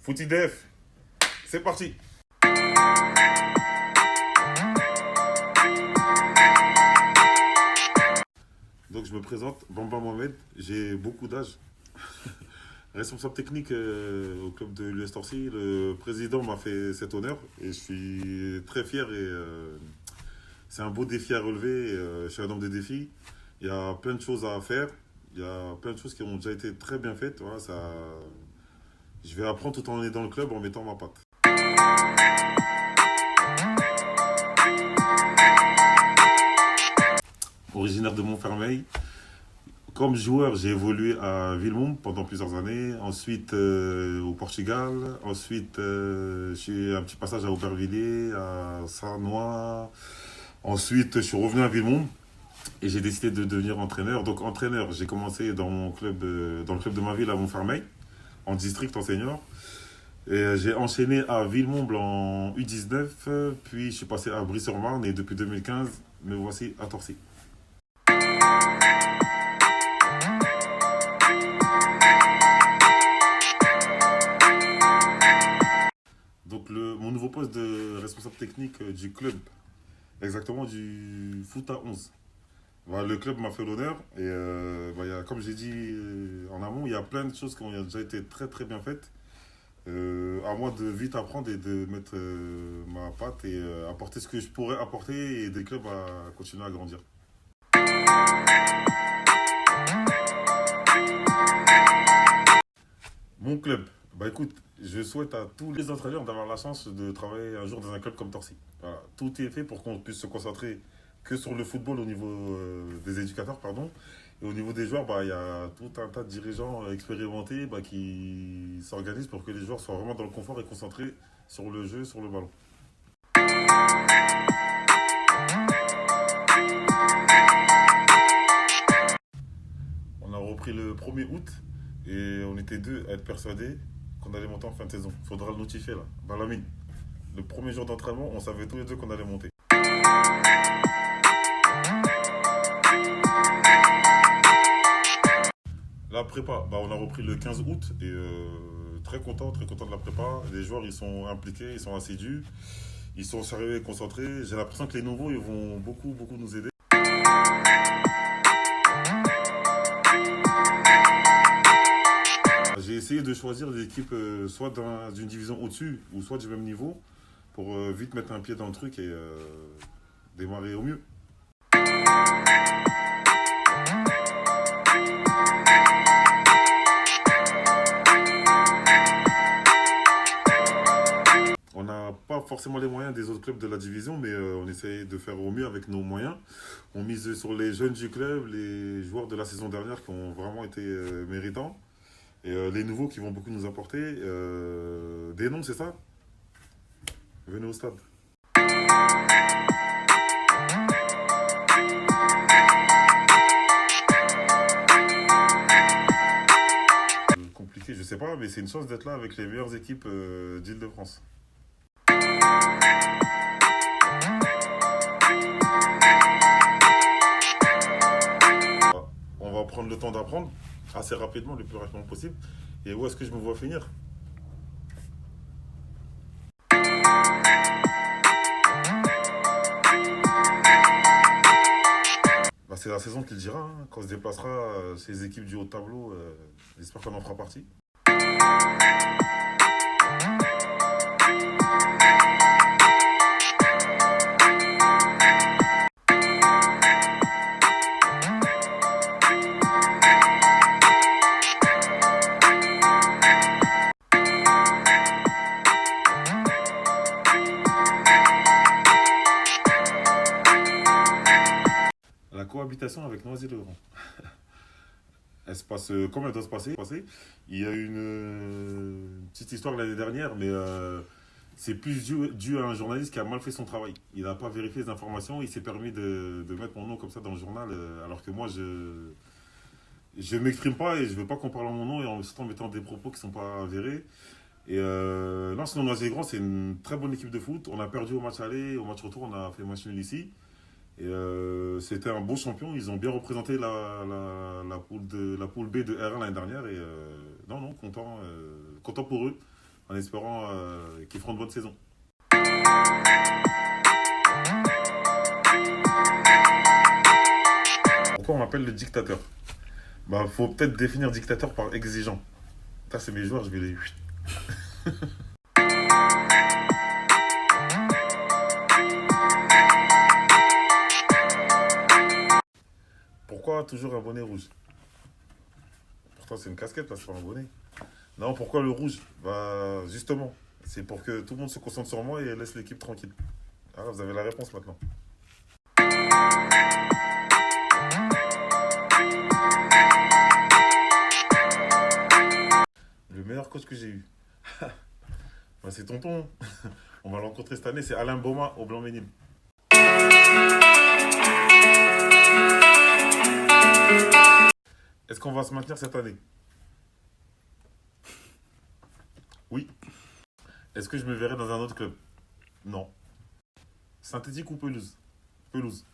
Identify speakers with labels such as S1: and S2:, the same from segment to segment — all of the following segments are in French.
S1: Footy Def, c'est parti. Donc je me présente, Bamba Mohamed, j'ai beaucoup d'âge. Responsable technique au club de l'US Torcy. Le président m'a fait cet honneur et je suis très fier et c'est un beau défi à relever. Je suis un homme de défi. Il y a plein de choses à faire. Il y a plein de choses qui ont déjà été très bien faites. Voilà, ça, je vais apprendre tout en étant dans le club en mettant ma patte. Originaire de Montfermeil. Comme joueur, j'ai évolué à Villemomble pendant plusieurs années. Ensuite, au Portugal. Ensuite, j'ai eu un petit passage à Aubervilliers, à Sarnois. Ensuite, je suis revenu à Villemomble et j'ai décidé de devenir entraîneur. Donc, entraîneur, j'ai commencé dans mon club, dans le club de ma ville à Montfermeil, en district, en senior. Et j'ai enchaîné à Villemomble en U19, puis je suis passé à Brie-sur-Marne et depuis 2015, me voici à Torcy. Donc, mon nouveau poste de responsable technique du club, exactement du foot à 11. Voilà, le club m'a fait l'honneur et comme j'ai dit en amont, il y a plein de choses qui ont déjà été très très bien faites. À moi de vite apprendre et de mettre ma patte et apporter ce que je pourrais apporter et aider le club à continuer à grandir. Mon club, bah écoute, je souhaite à tous les entraîneurs d'avoir la chance de travailler un jour dans un club comme Torcy. Voilà, tout est fait pour qu'on puisse se concentrer que sur le football au niveau des éducateurs, pardon. Et au niveau des joueurs, bah, il y a tout un tas de dirigeants expérimentés qui s'organisent pour que les joueurs soient vraiment dans le confort et concentrés sur le jeu, sur le ballon. On a repris le 1er août et on était deux à être persuadés qu'on allait monter en fin de saison. Il faudra le notifier là, dans la mine. Le premier jour d'entraînement, on savait tous les deux qu'on allait monter. La prépa, bah, on a repris le 15 août et très content de la prépa. Les joueurs, ils sont impliqués, ils sont assidus, ils sont sérieux et concentrés. J'ai l'impression que les nouveaux, ils vont beaucoup, beaucoup nous aider. J'ai essayé de choisir des équipes soit dans une division au-dessus ou soit du même niveau pour vite mettre un pied dans le truc et démarrer au mieux. On n'a pas forcément les moyens des autres clubs de la division, mais on essaye de faire au mieux avec nos moyens. On mise sur les jeunes du club, les joueurs de la saison dernière qui ont vraiment été méritants, et les nouveaux qui vont beaucoup nous apporter. Des noms, c'est ça? Venez au stade. Compliqué, je sais pas, mais c'est une chance d'être là avec les meilleures équipes d'Île-de-France. On va prendre le temps d'apprendre assez rapidement, le plus rapidement possible. Et où est-ce que je me vois finir? Bah, c'est la saison qui le dira, hein. Quand on se déplacera, ces équipes du haut de tableau, j'espère qu'on en fera partie. La cohabitation avec Noisy-le-Grand. Elle se passe comme elle doit se passer. Il y a une petite histoire l'année dernière, mais c'est plus dû à un journaliste qui a mal fait son travail. Il n'a pas vérifié les informations, il s'est permis de mettre mon nom comme ça dans le journal, alors que moi, je ne m'exprime pas et je ne veux pas qu'on parle en mon nom et en mettant des propos qui ne sont pas avérés. Et non, sinon, Noisy-le-Grand, c'est une très bonne équipe de foot. On a perdu au match aller, au match retour, on a fait match nul ici. Et c'était un bon champion. Ils ont bien représenté la poule B de R1 l'année dernière. Et non, content pour eux. en espérant qu'ils feront de bonnes saisons. Pourquoi on m'appelle le dictateur? Bah, faut peut-être définir dictateur par exigeant. Ça, c'est mes joueurs, je vais les... Pourquoi toujours un bonnet rouge? Pourtant, c'est une casquette, là, c'est pas un bonnet. Non, pourquoi le rouge? Bah, justement, c'est pour que tout le monde se concentre sur moi et laisse l'équipe tranquille. Ah, vous avez la réponse maintenant. Le meilleur coach que j'ai eu. Bah, c'est tonton. On va le rencontrer cette année, c'est Alain Boma au Blanc-Ménil. Est-ce qu'on va se maintenir cette année? Oui. Est-ce que je me verrai dans un autre club? Non. Synthétique ou pelouse? Pelouse.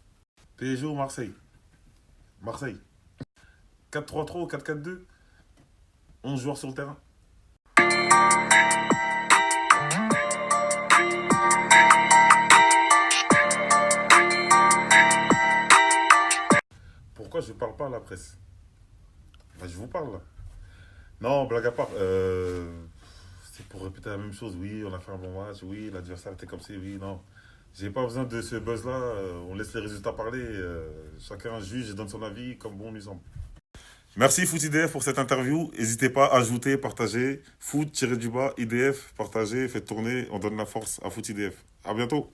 S1: PSG ou Marseille? Marseille. 4-3-3 ou 4-4-2? 11 joueurs sur le terrain. Pourquoi je ne parle pas à la presse? Bah, je vous parle là. Non, blague à part. C'est pour répéter la même chose. Oui, on a fait un bon match. Oui, l'adversaire était comme ça. Oui, non. J'ai pas besoin de ce buzz-là. On laisse les résultats parler. Chacun juge et donne son avis comme bon lui semble. Merci Foot IDF pour cette interview. N'hésitez pas à ajouter, partager. Foot-IDF, partagez, faites tourner. On donne la force à Foot IDF. À bientôt.